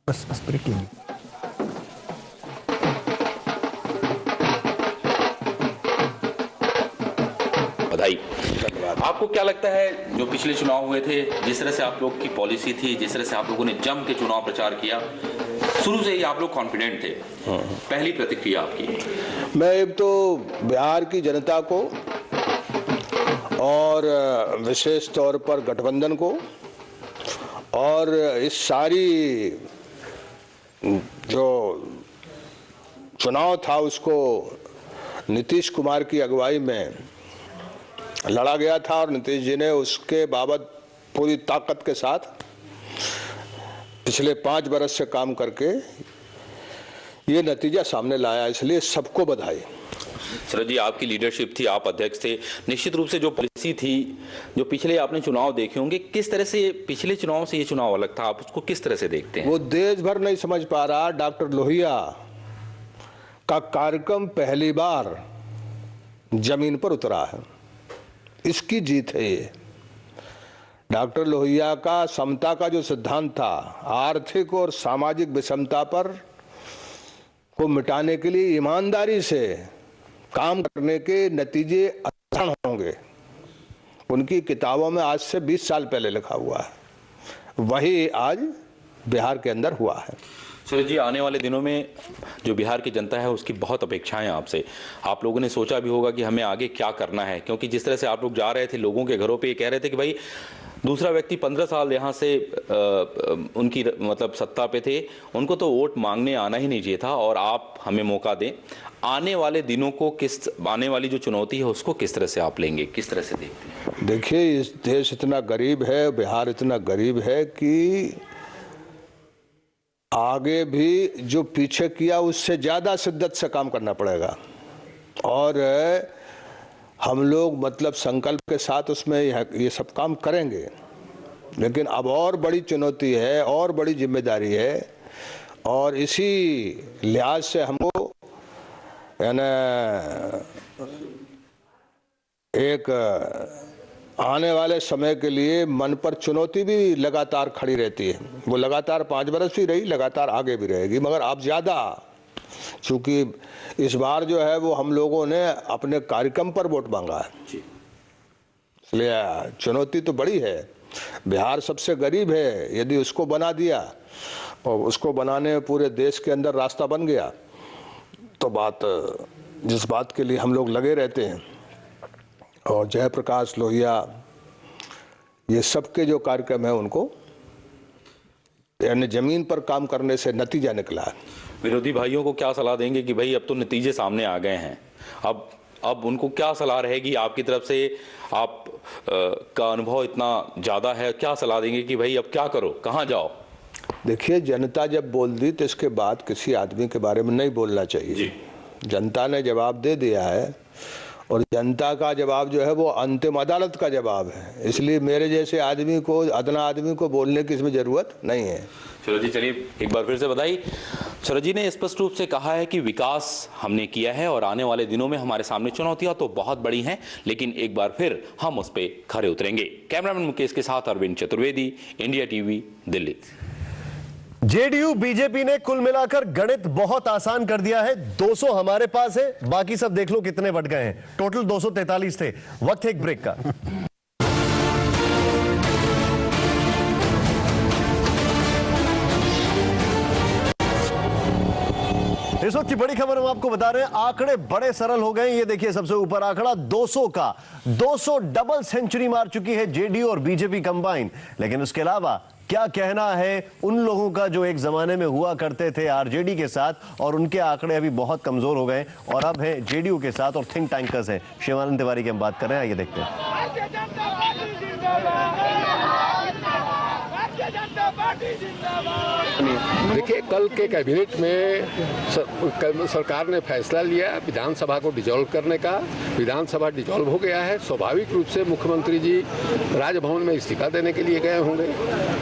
बस ब्रेकिंग। बधाई। आपको क्या लगता है जो पिछले चुनाव हुए थे, जिस तरह से आप लोग की पॉलिसी थी, जिस तरह से आप लोगों ने जम के चुनाव प्रचार किया, शुरू से ही आप लोग कॉन्फिडेंट थे, पहली प्रतिक्रिया आपकी? मैं एक तो बिहार की जनता को और विशेष तौर पर गठबंधन को और इस सारी जो चुनाव था उसको नीतीश कुमार की अगुवाई में लड़ा गया था और नीतीश जी ने उसके बाबत पूरी ताकत के साथ पिछले 5 बरस से काम करके ये नतीजा सामने लाया, इसलिए सबको बधाई। शरद जी, आपकी लीडरशिप थी, आप अध्यक्ष थे, निश्चित रूप से जो पॉलिसी थी, जो पिछले आपने चुनाव देखे होंगे, किस तरह से पिछले चुनाव से ये चुनाव अलग था, आप उसको किस तरह से देखते हैं? वो देश भर नहीं समझ पा रहा, डॉक्टर लोहिया का कार्यक्रम पहली बार जमीन पर उतरा है, इसकी जीत है ये। डॉक्टर लोहिया का समता का जो सिद्धांत था, आर्थिक और सामाजिक विषमता पर को मिटाने के लिए ईमानदारी से काम करने के नतीजे आसान होंगे, उनकी किताबों में आज से 20 साल पहले लिखा हुआ है, वही आज बिहार के अंदर हुआ है। सूरज जी, आने वाले दिनों में जो बिहार की जनता है उसकी बहुत अपेक्षाएं आपसे। आप लोगों ने सोचा भी होगा कि हमें आगे क्या करना है, क्योंकि जिस तरह से आप लोग जा रहे थे लोगों के घरों पे, ये कह रहे थे कि भाई दूसरा व्यक्ति 15 साल यहाँ से उनकी मतलब सत्ता पे थे, उनको तो वोट मांगने आना ही नहीं चाहिए था, और आप हमें मौका दें। आने वाले दिनों को आने वाली जो चुनौती है उसको किस तरह से आप लेंगे, किस तरह से देखते हैं? देखिए, इस देश इतना गरीब है, बिहार इतना गरीब है कि आगे भी जो पीछे किया उससे ज्यादा शिद्दत से काम करना पड़ेगा, और हम लोग मतलब संकल्प के साथ उसमें ये सब काम करेंगे। लेकिन अब और बड़ी चुनौती है और बड़ी जिम्मेदारी है, और इसी लिहाज से हमको यानी एक आने वाले समय के लिए मन पर चुनौती भी लगातार खड़ी रहती है। वो लगातार 5 बरस भी रही, लगातार आगे भी रहेगी, मगर अब ज्यादा, चूंकि इस बार जो है वो हम लोगों ने अपने कार्यक्रम पर वोट मांगा है, इसलिए चुनौती तो बड़ी है। बिहार सबसे गरीब है, यदि उसको बना दिया और उसको बनाने में पूरे देश के अंदर रास्ता बन गया तो बात, जिस बात के लिए हम लोग लगे रहते हैं, और जयप्रकाश लोहिया ये सबके जो कार्यक्रम है उनको यानी जमीन पर काम करने से नतीजा निकला है। विरोधी भाइयों को क्या सलाह देंगे कि भाई अब तो नतीजे सामने आ गए हैं, अब उनको क्या सलाह रहेगी आपकी तरफ से? आप का अनुभव इतना ज़्यादा है, क्या सलाह देंगे कि भाई अब क्या करो, कहाँ जाओ? देखिए, जनता जब बोल दी तो इसके बाद किसी आदमी के बारे में नहीं बोलना चाहिए जी। जनता ने जवाब दे दिया है, और जनता का जवाब जो है वो अंतिम अदालत का जवाब है, इसलिए मेरे जैसे आदमी को, अदना आदमी को बोलने की इसमें जरूरत नहीं है। शरद जी, चलिए एक बार फिर से बधाई। शरद जी ने स्पष्ट रूप से कहा है कि विकास हमने किया है और आने वाले दिनों में हमारे सामने चुनौतियां तो बहुत बड़ी हैं, लेकिन एक बार फिर हम उस पर खरे उतरेंगे। कैमरामैन मुकेश के साथ Arvind Chaturvedi, India TV, Delhi. JDU BJP ने कुल मिलाकर गणित बहुत आसान कर दिया है। 200 हमारे पास है, बाकी सब देख लो कितने बढ़ गए हैं। टोटल 243 थे। वक्त है एक ब्रेक का। इस वक्त की बड़ी खबर हम आपको बता रहे हैं, आंकड़े बड़े सरल हो गए। ये देखिए, सबसे ऊपर आंकड़ा 200 का, 200 डबल सेंचुरी मार चुकी है जेडीयू और बीजेपी कंबाइन। लेकिन उसके अलावा क्या कहना है उन लोगों का जो एक जमाने में हुआ करते थे आरजेडी के साथ, और उनके आंकड़े अभी बहुत कमजोर हो गए और अब हैं जेडीयू के साथ, और थिंक टैंकर्स हैं। शिवानंद तिवारी की हम बात कर रहे हैं, आइए देखते हैं। देखिए, कल के कैबिनेट में सरकार ने फैसला लिया विधानसभा को डिसॉल्व करने का। विधानसभा डिसॉल्व हो गया है। स्वाभाविक रूप से मुख्यमंत्री जी राजभवन में इस्तीफा देने के लिए गए होंगे,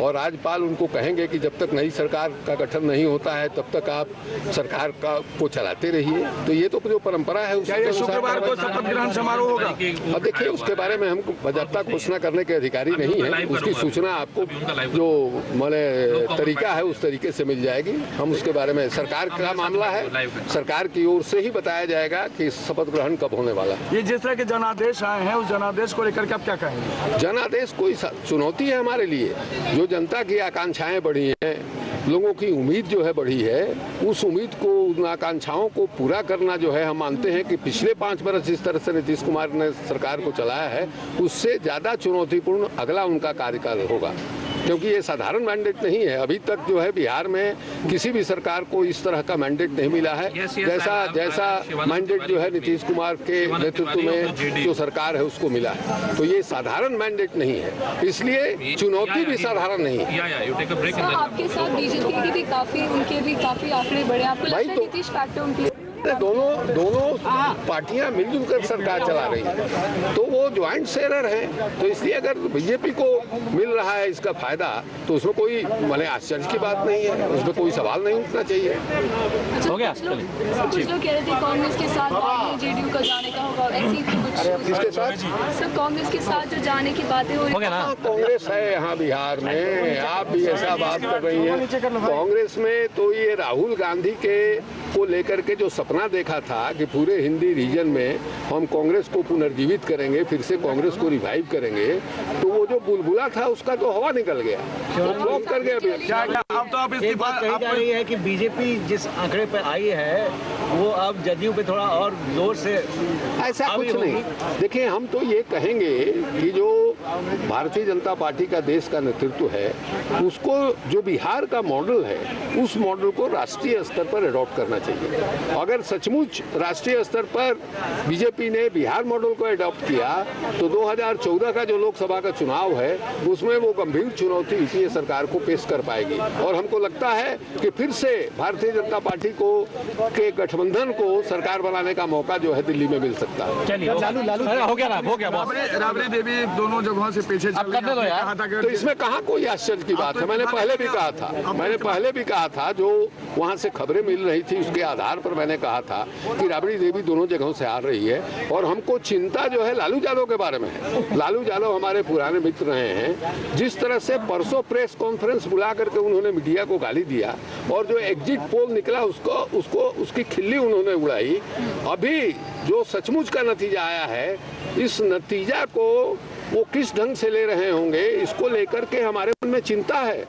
और राज्यपाल उनको कहेंगे कि जब तक नई सरकार का गठन नहीं होता है तब तक आप सरकार को चलाते रहिए। तो ये तो जो परंपरा है उसके शुक्रवार को शपथ ग्रहण समारोह होगा। अब देखिए, उसके बारे में हम बाकायदा घोषणा करने के अधिकारी नहीं है। उसकी सूचना आपको जो मैंने तरीका है उस तरीके से मिल जाएगी। हम उसके बारे में, सरकार का मामला है, सरकार की ओर से ही बताया जाएगा कि शपथ ग्रहण कब होने वाला है। ये जिस तरह के जनादेश आए हैं, उस जनादेश को लेकर के आप क्या कहेंगे? जनादेश कोई चुनौती है हमारे लिए। जो जनता की आकांक्षाएं बढ़ी हैं, लोगों की उम्मीद जो है बढ़ी है, उस उम्मीद को, उन आकांक्षाओं को पूरा करना जो है, हम मानते हैं कि पिछले 5 वर्ष जिस तरह से नीतीश कुमार ने सरकार को चलाया है, उससे ज़्यादा चुनौतीपूर्ण अगला उनका कार्यकाल होगा, क्योंकि ये साधारण मैंडेट नहीं है। अभी तक जो है बिहार में किसी भी सरकार को इस तरह का मैंडेट नहीं मिला है जैसा मैंडेट जो है नीतीश कुमार के नेतृत्व में जो सरकार है उसको मिला है। तो ये साधारण मैंडेट नहीं है, इसलिए चुनौती भी साधारण नहीं है। आपके साथ बीजेपी के भी काफी आंकड़े बढ़े, आपको लगता है नीतीश फैक्टर उनकी? दोनों पार्टियां मिलजुल कर सरकार चला रही है, तो वो ज्वाइंट शेयर है। तो इसलिए अगर बीजेपी को मिल रहा है इसका फायदा, तो उसमें कोई माने आश्चर्य की बात नहीं है, उसमें कोई सवाल नहीं उठना चाहिए। हो गया। कुछ लोग कह रहे थे कांग्रेस के साथ जेडीयू का जाने का होगा, ऐसी कुछ किसके साथ? सब कांग्रेस के साथ जो जाने की बातें हो रही हैं। कांग्रेस है यहाँ बिहार में, आप भी ऐसा बात कर रही हैं। कांग्रेस में तो ये राहुल गांधी के को लेकर के जो सपना देखा था कि पूरे हिंदी रीजन में हम कांग्रेस को पुनर्जीवित करेंगे, फिर से कांग्रेस को रिवाइव करेंगे, तो वो जो बुलबुला था उसका तो हवा निकल गया, वो फ्लॉप कर गया। अब तो आप इस बात कही जा रही है कि बीजेपी जिस आंकड़े पे आई है वो अब जदयू पे थोड़ा और जोर से, ऐसा कुछ नहीं। देखिए, हम तो ये कहेंगे कि जो भारतीय जनता पार्टी का देश का नेतृत्व है, उसको जो बिहार का मॉडल है, उस मॉडल को राष्ट्रीय स्तर पर अडॉप्ट करना चाहिए। अगर सचमुच राष्ट्रीय स्तर पर बीजेपी ने बिहार मॉडल को अडॉप्ट किया, तो 2014 का जो लोकसभा का चुनाव है, उसमें वो गंभीर चुनौती यूपीए सरकार को पेश कर पाएगी। और हमको लगता है कि फिर से भारतीय जनता पार्टी को के गठबंधन को सरकार बनाने का मौका जो है दिल्ली में मिल सकता है। हो गया। राबड़ी देवी दोनों जगहों से पीछे चल रही है, तो इसमें कहाँ कोई आश्चर्य की बात है? मैंने पहले भी कहा था, जो वहाँ से खबरें मिल रही थी उसके आधार पर मैंने कहा था कि राबड़ी देवी दोनों जगहों से हार रही है। और हमको चिंता जो है लालू यादव के बारे में है। लालू यादव हमारे पुराने मित्र रहे हैं। जिस तरह से परसों प्रेस कॉन्फ्रेंस बुला करके उन्होंने मीडिया को गाली दिया, और जो एग्जिट पोल निकला उसकी खिल्ली उन्होंने उड़ाई। अभी जो सचमुच का नतीजा आया है, इस नतीजा को वो किस ढंग से ले रहे होंगे, इसको लेकर के हमारे मन में चिंता है।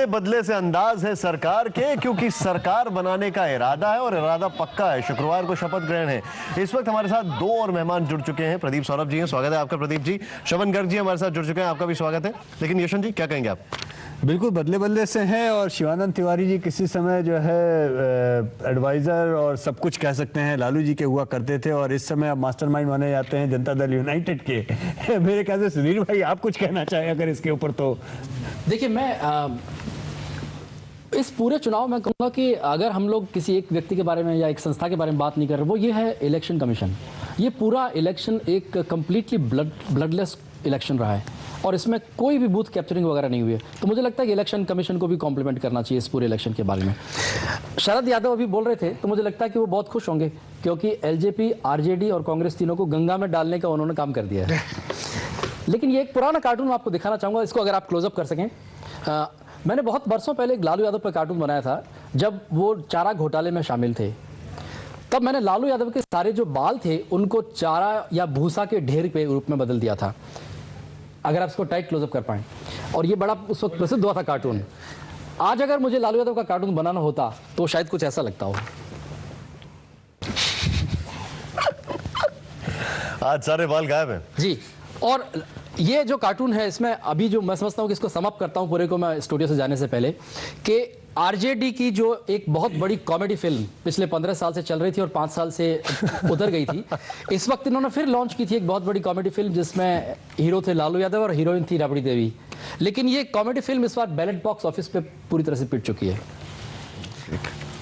बदले से अंदाज है सरकार के, क्योंकि सरकार बनाने का इरादा है और इरादा पक्का है। शुक्रवार को शपथ ग्रहण है। इस वक्त हमारे साथ 2 और मेहमान जुड़ चुके हैं। प्रदीप सौरभ जी हैं, स्वागत है आपका। प्रदीप जी, श्रवण गर्ग जी हमारे साथ जुड़ चुके हैं, आपका भी स्वागत है। लेकिन यशवंत जी, क्या कहेंगे आप? बिल्कुल बदले से हैं, और शिवानंद तिवारी जी किसी समय जो है एडवाइजर और सब कुछ कह सकते हैं, लालू जी के हुआ करते थे, और इस समय अब मास्टरमाइंड माने जाते हैं जनता दल यूनाइटेड के। मेरे ख्याल से सुधीर भाई आप कुछ कहना चाहें अगर इसके ऊपर? तो देखिए, मैं इस पूरे चुनाव में कहूँगा कि अगर हम लोग किसी एक व्यक्ति के बारे में या एक संस्था के बारे में बात नहीं कर रहे, वो ये है इलेक्शन कमीशन। ये पूरा इलेक्शन एक कंप्लीटली ब्लडलेस इलेक्शन रहा है, और इसमें कोई भी बूथ कैप्चरिंग वगैरह नहीं हुई है। तो मुझे लगता है कि इलेक्शन कमीशन को भी कॉम्प्लीमेंट करना चाहिए इस पूरे इलेक्शन के बारे में। शरद यादव अभी बोल रहे थे, तो मुझे लगता है कि वो बहुत खुश होंगे, क्योंकि एलजेपी, आरजेडी और कांग्रेस तीनों को गंगा में डालने का उन्होंने काम कर दिया है। लेकिन ये एक पुराना कार्टून आपको दिखाना चाहूँगा, इसको अगर आप क्लोजअप कर सकें। मैंने बहुत बरसों पहले एक लालू यादव पर कार्टून बनाया था, जब वो चारा घोटाले में शामिल थे। तब मैंने लालू यादव के सारे जो बाल थे उनको चारा या भूसा के ढेर के रूप में बदल दिया था, अगर आप इसको टाइट क्लोजअप कर पाएं। और ये बड़ा उस वक्त प्रसिद्ध हुआ था कार्टून। आज अगर मुझे लालू यादव का कार्टून बनाना होता तो शायद कुछ ऐसा लगता हो। आज सारे बाल गायब हैं जी। और ये जो कार्टून है, इसमें अभी जो मैं समझता हूँ कि इसको समाप्त करता हूँ पूरे को मैं स्टूडियो से जाने से पहले, कि आरजेडी की जो एक बहुत बड़ी कॉमेडी फिल्म पिछले 15 साल से चल रही थी और 5 साल से उतर गई थी, इस वक्त इन्होंने फिर लॉन्च की थी एक बहुत बड़ी कॉमेडी फिल्म, जिसमें हीरो थे लालू यादव और हीरोइन थी राबड़ी देवी। लेकिन ये कॉमेडी फिल्म इस बार बैलेट बॉक्स ऑफिस पे पूरी तरह से पिट चुकी है।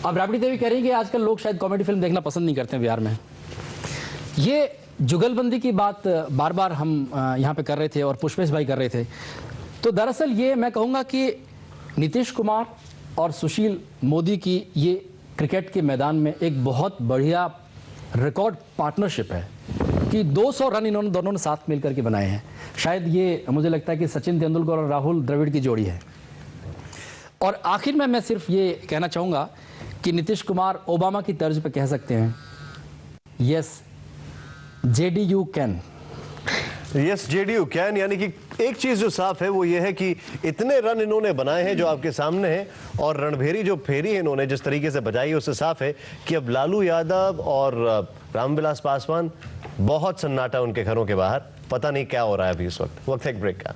अब राबड़ी देवी कह रही है कि आजकल लोग शायद कॉमेडी फिल्म देखना पसंद नहीं करते बिहार में। ये जुगलबंदी की बात बार बार हम यहाँ पे कर रहे थे और पुष्पेश भाई कर रहे थे। तो दरअसल ये मैं कहूँगा कि नीतीश कुमार और सुशील मोदी की ये क्रिकेट के मैदान में एक बहुत बढ़िया रिकॉर्ड पार्टनरशिप है। कि 200 रन इन्होंने दोनों ने साथ मिलकर के बनाए हैं। शायद ये मुझे लगता है कि सचिन तेंदुलकर और राहुल द्रविड़ की जोड़ी है। और आखिर में मैं सिर्फ ये कहना चाहूँगा कि नीतीश कुमार ओबामा की तर्ज पे कह सकते हैं, yes JDU can. Yes JDU can, यानी कि एक चीज जो साफ है वो ये है कि इतने रन इन्होंने बनाए हैं जो आपके सामने हैं, और रणभेरी जो फेरी है इन्होंने जिस तरीके से बजाई है उससे साफ है कि अब लालू यादव और रामविलास पासवान, बहुत सन्नाटा उनके घरों के बाहर, पता नहीं क्या हो रहा है अभी इस वक्त। एक ब्रेक का।